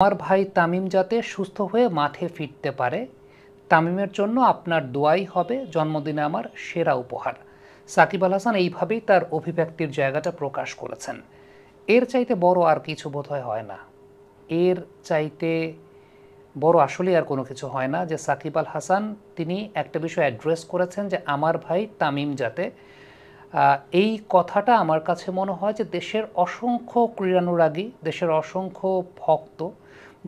আমার ভাই তামিম যাতে সুস্থ হয়ে মাঠে ফিরতে পারে, তামিমের জন্য আপনার দোয়াই হবে জন্মদিনে আমার সেরা উপহার। সাকিব আল হাসান এইভাবেই তার অভিব্যক্তির জায়গাটা প্রকাশ করেছেন। এর চাইতে বড় আর কিছু বোধহয় হয় না। এর চাইতে বড় আসলে আর কোনো কিছু হয় না যে সাকিব আল হাসান তিনি একটা বিষয় অ্যাড্রেস করেছেন যে আমার ভাই তামিম যাতে এই কথাটা আমার কাছে মনে হয় যে দেশের অসংখ্য ক্রীড়ানুরাগী, দেশের অসংখ্য ভক্ত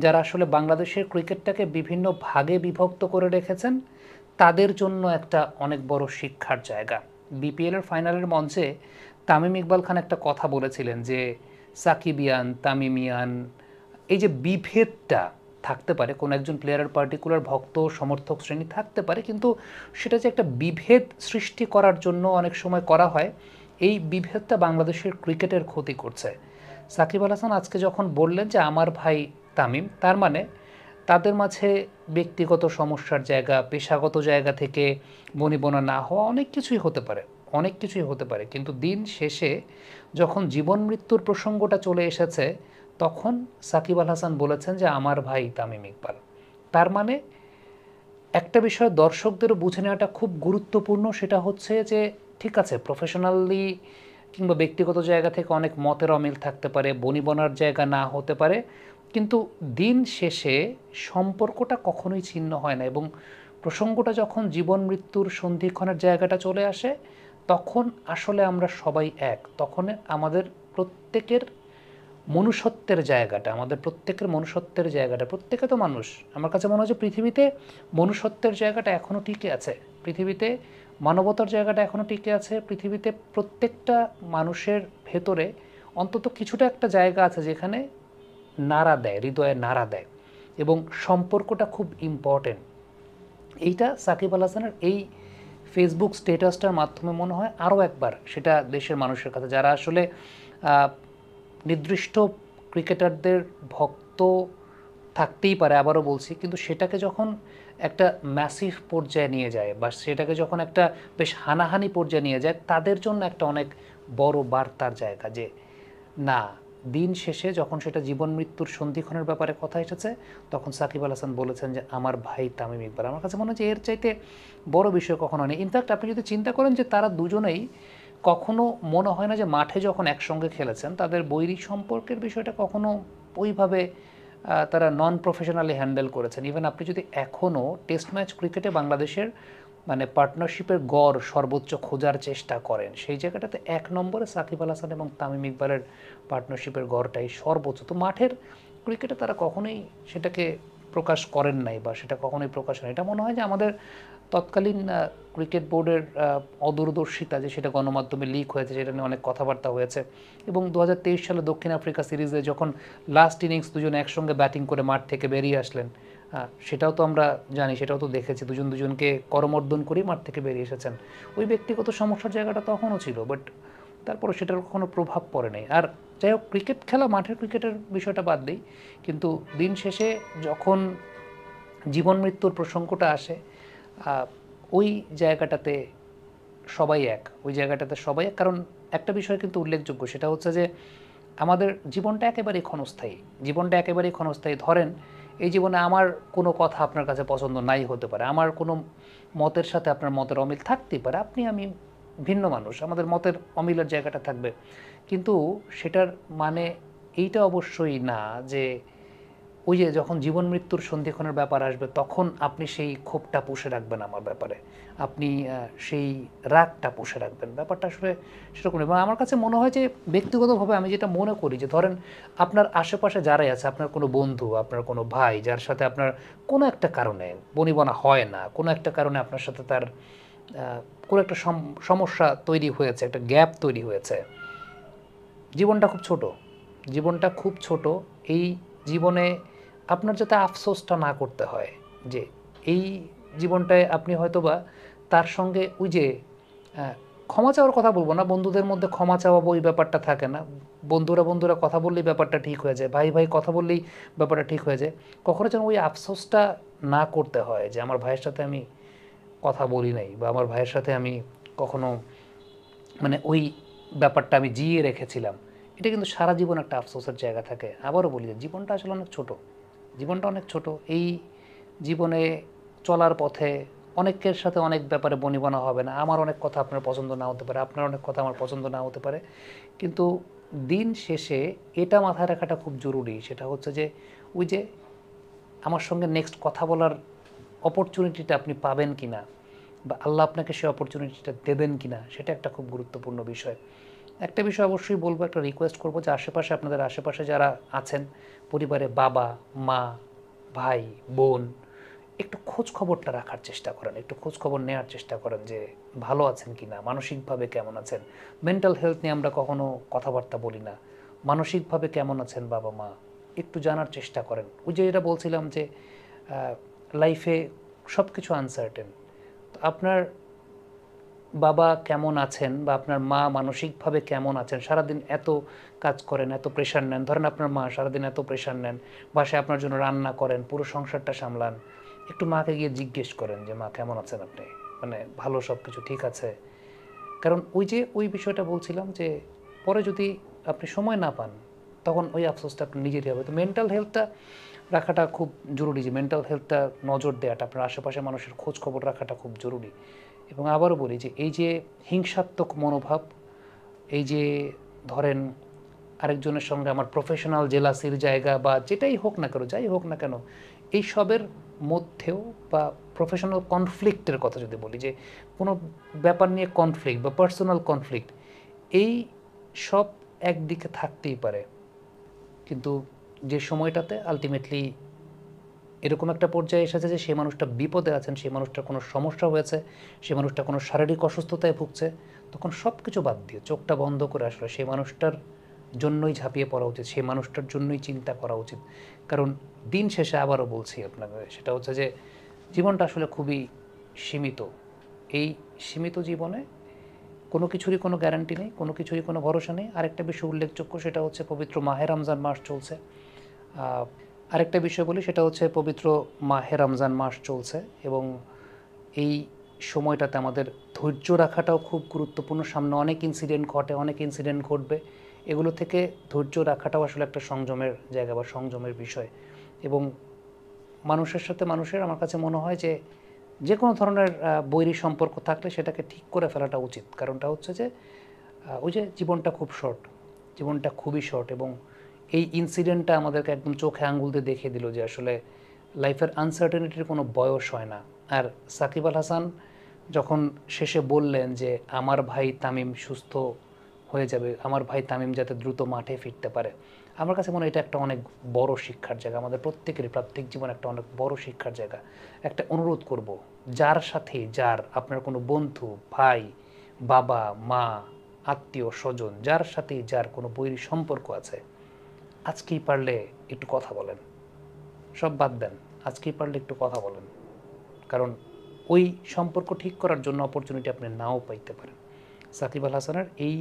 যারা আসলে বাংলাদেশের ক্রিকেটটাকে বিভিন্ন ভাগে বিভক্ত করে রেখেছেন, তাদের জন্য একটা অনেক বড় শিক্ষার জায়গা। বিপিএলের ফাইনালের মঞ্চে তামিম ইকবাল খান একটা কথা বলেছিলেন যে সাকিবিয়ান, তামিমিয়ান, এই যে বিভেদটা থাকতে পারে, কোনো একজন প্লেয়ারের পার্টিকুলার ভক্ত সমর্থক শ্রেণী থাকতে পারে, কিন্তু সেটা যে একটা বিভেদ সৃষ্টি করার জন্য অনেক সময় করা হয়, এই বিভেদটা বাংলাদেশের ক্রিকেটের ক্ষতি করছে। সাকিব আল হাসান আজকে যখন বললেন যে আমার ভাই তামিম, তার মানে তাদের মাঝে ব্যক্তিগত সমস্যার জায়গা, পেশাগত জায়গা থেকে বনিবনা না হওয়া অনেক কিছুই হতে পারে, অনেক কিছুই হতে পারে, কিন্তু দিন শেষে যখন জীবন মৃত্যুর প্রসঙ্গটা চলে এসেছে, তখন সাকিব আল হাসান বলেছেন যে আমার ভাই তামিম ইকবাল। তার মানে একটা বিষয় দর্শকদেরও বুঝে নেওয়াটা খুব গুরুত্বপূর্ণ, সেটা হচ্ছে যে ঠিক আছে, প্রফেশনালি কিংবা ব্যক্তিগত জায়গা থেকে অনেক মতের অমিল থাকতে পারে, বনিবনার জায়গা না হতে পারে, কিন্তু দিন শেষে সম্পর্কটা কখনোই ছিন্ন হয় না। এবং প্রসঙ্গটা যখন জীবন মৃত্যুর সন্ধিক্ষণের জায়গাটা চলে আসে, তখন আসলে আমরা সবাই এক। তখন আমাদের প্রত্যেকের মনুষ্যত্বের জায়গাটা, আমাদের প্রত্যেকের মনুষ্যত্বের জায়গাটা, প্রত্যেকে তো মানুষ, আমার কাছে মনে হয় যে পৃথিবীতে মনুষ্যত্বের জায়গাটা এখনও টিকে আছে, পৃথিবীতে মানবতার জায়গাটা এখনও টিকে আছে, পৃথিবীতে প্রত্যেকটা মানুষের ভেতরে অন্তত কিছুটা একটা জায়গা আছে যেখানে নাড়া দেয়, হৃদয়ে নাড়া দেয়, এবং সম্পর্কটা খুব ইম্পর্টেন্ট। এইটা সাকিব আল হাসানের এই ফেসবুক স্ট্যাটাসটার মাধ্যমে মনে হয় আরও একবার সেটা দেশের মানুষের কাছে, যারা আসলে নির্দিষ্ট ক্রিকেটারদের ভক্ত থাকতেই পারে, আবারও বলছি, কিন্তু সেটাকে যখন একটা ম্যাসিভ পর্যায়ে নিয়ে যায় বা সেটাকে যখন একটা বেশ হানাহানি পর্যায়ে নিয়ে যায়, তাদের জন্য একটা অনেক বড় বার্তার জায়গা যে না, দিন শেষে যখন সেটা জীবন মৃত্যুর সন্ধিক্ষণের ব্যাপারে কথা এসেছে, তখন সাকিব আল হাসান বলেছেন যে আমার ভাই তামিম ইকবাল। আমার কাছে মনে হয় যে এর চাইতে বড় বিষয় কখনো নেই। ইনফ্যাক্ট আপনি যদি চিন্তা করেন যে তারা দুজনেই কখনো মনে হয় না যে মাঠে যখন একসঙ্গে খেলেছেন তাদের বৈরী সম্পর্কের বিষয়টা কখনো ওইভাবে তারা নন প্রফেশনালি হ্যান্ডেল করেছেন। ইভেন আপনি যদি এখনও টেস্ট ম্যাচ ক্রিকেটে বাংলাদেশের মানে পার্টনারশিপের গড় সর্বোচ্চ খোঁজার চেষ্টা করেন, সেই জায়গাটাতে এক নম্বরে সাকিব আল হাসান এবং তামিম ইকবালের পার্টনারশিপের গড়টাই সর্বোচ্চ। তো মাঠের ক্রিকেটে তারা কখনোই সেটাকে প্রকাশ করেন নাই বা সেটা কখনোই প্রকাশ হয়। এটা মনে হয় যে আমাদের তৎকালীন ক্রিকেট বোর্ডের অদূরদর্শিতা, যে সেটা গণমাধ্যমে লিক হয়েছে, সেটা নিয়ে অনেক কথাবার্তা হয়েছে। এবং 2023 সালে দক্ষিণ আফ্রিকা সিরিজে যখন লাস্ট ইনিংস দুজন একসঙ্গে ব্যাটিং করে মাঠ থেকে বেরিয়ে আসলেন, সেটাও তো আমরা জানি, সেটাও তো দেখেছি, দুজন দুজনকে করমর্দন করেই মাঠ থেকে বেরিয়ে এসেছেন। ওই ব্যক্তিগত সমস্যার জায়গাটা তখনও ছিল, বাট তারপরে সেটার কোনো প্রভাব পড়ে নাই। আর যাই হোক, ক্রিকেট খেলা, মাঠের ক্রিকেটের বিষয়টা বাদ দিই, কিন্তু দিন শেষে যখন জীবন মৃত্যুর প্রসঙ্গটা আসে, ওই জায়গাটাতে সবাই এক, ওই জায়গাটাতে সবাই এক। কারণ একটা বিষয় কিন্তু উল্লেখযোগ্য, সেটা হচ্ছে যে আমাদের জীবনটা একেবারেই ক্ষণস্থায়ী, জীবনটা একেবারেই ক্ষণস্থায়ী। ধরেন এই জীবনে আমার কোনো কথা আপনার কাছে পছন্দ নাই হতে পারে, আমার কোনো মতের সাথে আপনার মতের অমিল থাকতেই পারে, আপনি আমি ভিন্ন মানুষ, আমাদের মতের অমিলের জায়গাটা থাকবে, কিন্তু সেটার মানে এইটা অবশ্যই না যে ওই যে যখন জীবন মৃত্যুর সন্ধিক্ষণের ব্যাপার আসবে তখন আপনি সেই ক্ষোভটা পুষে রাখবেন আমার ব্যাপারে, আপনি সেই রাগটা পুষে রাখবেন। ব্যাপারটা আসলে সেরকম। এবং আমার কাছে মনে হয় যে ব্যক্তিগতভাবে আমি যেটা মনে করি যে ধরেন আপনার আশেপাশে যারাই আছে, আপনার কোনো বন্ধু, আপনার কোনো ভাই, যার সাথে আপনার কোনো একটা কারণে বনিবনা হয় না, কোনো একটা কারণে আপনার সাথে তার কোনো একটা সমস্যা তৈরি হয়েছে, একটা গ্যাপ তৈরি হয়েছে। জীবনটা খুব ছোট, জীবনটা খুব ছোট। এই জীবনে আপনার যাতে আফসোসটা না করতে হয় যে এই জীবনটায় আপনি হয়তোবা তার সঙ্গে ওই যে ক্ষমা চাওয়ার কথা বলবো না, বন্ধুদের মধ্যে ক্ষমা চাওয়া ওই ব্যাপারটা থাকে না, বন্ধুরা বন্ধুরা কথা বললেই ব্যাপারটা ঠিক হয়ে যায়, ভাই ভাই কথা বললেই ব্যাপারটা ঠিক হয়ে যায়। কখনো যেন ওই আফসোসটা না করতে হয় যে আমার ভাইয়ের সাথে আমি কথা বলি নাই, বা আমার ভাইয়ের সাথে আমি কখনো মানে ওই ব্যাপারটা আমি জিয়ে রেখেছিলাম। এটা কিন্তু সারা জীবন একটা আফসোসের জায়গা থাকে। আবারও বলি যে জীবনটা আসলে অনেক ছোট। জীবনটা অনেক ছোট। এই জীবনে চলার পথে অনেকের সাথে অনেক ব্যাপারে বনিবনা হবে না। আমার অনেক কথা আপনার পছন্দ না হতে পারে, আপনার অনেক কথা আমার পছন্দ না হতে পারে। কিন্তু দিন শেষে এটা মাথায় রাখাটা খুব জরুরি, সেটা হচ্ছে যে ওই যে আমার সঙ্গে নেক্সট কথা বলার অপরচুনিটিটা আপনি পাবেন কিনা, বা আল্লাহ আপনাকে সেই অপরচুনিটিটা দেবেন কিনা, সেটা একটা খুব গুরুত্বপূর্ণ বিষয়। একটা বিষয় অবশ্যই বলবো, একটা রিকোয়েস্ট করবো যে আশেপাশে, আপনাদের আশেপাশে যারা আছেন, পরিবারে বাবা, মা, ভাই, বোন, একটু খোঁজ খবরটা রাখার চেষ্টা করেন, একটু খোঁজ খবর নেওয়ার চেষ্টা করেন যে ভালো আছেন কি না, মানসিকভাবে কেমন আছেন। মেন্টাল হেলথ নিয়ে আমরা কখনো কথাবার্তা বলি না। মানসিকভাবে কেমন আছেন বাবা মা, একটু জানার চেষ্টা করেন। ওই যে এটা বলছিলাম যে লাইফে সব কিছু আনসার্টেন। তো আপনার বাবা কেমন আছেন বা আপনার মা মানসিকভাবে কেমন আছেন, সারাদিন এত কাজ করেন, এত প্রেশার নেন, ধরেন আপনার মা সারাদিন এত প্রেশার নেন, বাসায় আপনার জন্য রান্না করেন, পুরো সংসারটা সামলান, একটু মাকে গিয়ে জিজ্ঞেস করেন যে মা কেমন আছেন আপনি, মানে ভালো, সব কিছু ঠিক আছে। কারণ ওই যে ওই বিষয়টা বলছিলাম যে পরে যদি আপনি সময় না পান, তখন ওই আফসোসটা আপনি নিজেরই হবে। তো মেন্টাল হেলথটা রাখাটা খুব জরুরি, যে মেন্টাল হেলথটা নজর দেওয়াটা, আপনার আশেপাশে মানুষের খোঁজ খবর রাখাটা খুব জরুরি। এবং আবারও বলি যে এই যে হিংসাত্মক মনোভাব, এই যে ধরেন আরেকজনের সঙ্গে আমার প্রফেশনাল জেলাসির জায়গা বা যেটাই হোক না কেন, যাই হোক না কেন, এই সবের মধ্যেও বা প্রফেশনাল কনফ্লিক্টের কথা যদি বলি, যে কোনো ব্যাপার নিয়ে কনফ্লিক্ট বা পার্সোনাল কনফ্লিক্ট, এই সব একদিকে থাকতেই পারে। কিন্তু যে সময়টাতে আলটিমেটলি এরকম একটা পর্যায়ে এসেছে যে সেই মানুষটা বিপদে আছেন, সেই মানুষটার কোনো সমস্যা হয়েছে, সেই মানুষটা কোনো শারীরিক অসুস্থতায় ভুগছে, তখন সব কিছু বাদ দিয়ে চোখটা বন্ধ করে আসলে সেই মানুষটার জন্যই ঝাঁপিয়ে পড়া উচিত, সেই মানুষটার জন্যই চিন্তা করা উচিত। কারণ দিন শেষে আবারও বলছি আপনাকে, সেটা হচ্ছে যে জীবনটা আসলে খুবই সীমিত। এই সীমিত জীবনে কোনো কিছুরই কোনো গ্যারান্টি নেই, কোনো কিছুরই কোনো ভরসা নেই। আরেকটা বিষয় উল্লেখযোগ্য, সেটা হচ্ছে পবিত্র মাহে রমজান মাস চলছে। আরেকটা বিষয় বলি, সেটা হচ্ছে পবিত্র মাহে রমজান মাস চলছে এবং এই সময়টাতে আমাদের ধৈর্য রাখাটাও খুব গুরুত্বপূর্ণ। সামনে অনেক ইনসিডেন্ট ঘটে, অনেক ইনসিডেন্ট ঘটবে, এগুলো থেকে ধৈর্য রাখাটাও আসলে একটা সংযমের জায়গা বা সংযমের বিষয়। এবং মানুষের সাথে মানুষের, আমার কাছে মনে হয় যে যে কোনো ধরনের বৈরী সম্পর্ক থাকলে সেটাকে ঠিক করে ফেলাটা উচিত। কারণটা হচ্ছে যে ওই যে জীবনটা খুব শর্ট, জীবনটা খুবই শর্ট, এবং এই ইনসিডেন্টটা আমাদেরকে একদম চোখে আঙুল দিয়ে দেখিয়ে দিল যে আসলে লাইফের আনসার্টেনিটির কোনো বয়স হয় না। আর সাকিব আল হাসান যখন শেষে বললেন যে আমার ভাই তামিম সুস্থ হয়ে যাবে, আমার ভাই তামিম যাতে দ্রুত মাঠে ফিরতে পারে, আমার কাছে মনে হয় এটা একটা অনেক বড় শিক্ষার জায়গা, আমাদের প্রত্যেকেরই প্রাত্যহিক জীবন একটা অনেক বড় শিক্ষার জায়গা। একটা অনুরোধ করব, যার সাথে, যার আপনার কোনো বন্ধু, ভাই, বাবা, মা, আত্মীয় স্বজন, যার সাথে যার কোনো বৈরী সম্পর্ক আছে, আজকেই পারলে একটু কথা বলেন, সব বাদ দেন, আজকেই পারলে একটু কথা বলেন। কারণ ওই সম্পর্ক ঠিক করার জন্য অপরচুনিটি আপনি নাও পাইতে পারেন। সাকিব আল হাসানের এই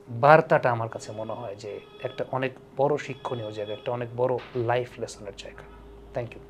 বার্তাটা আমার কাছে মনে হয় যে একটা অনেক বড় শিক্ষণীয় জায়গা, একটা অনেক বড় লাইফ লেসনের জায়গা। Thank you.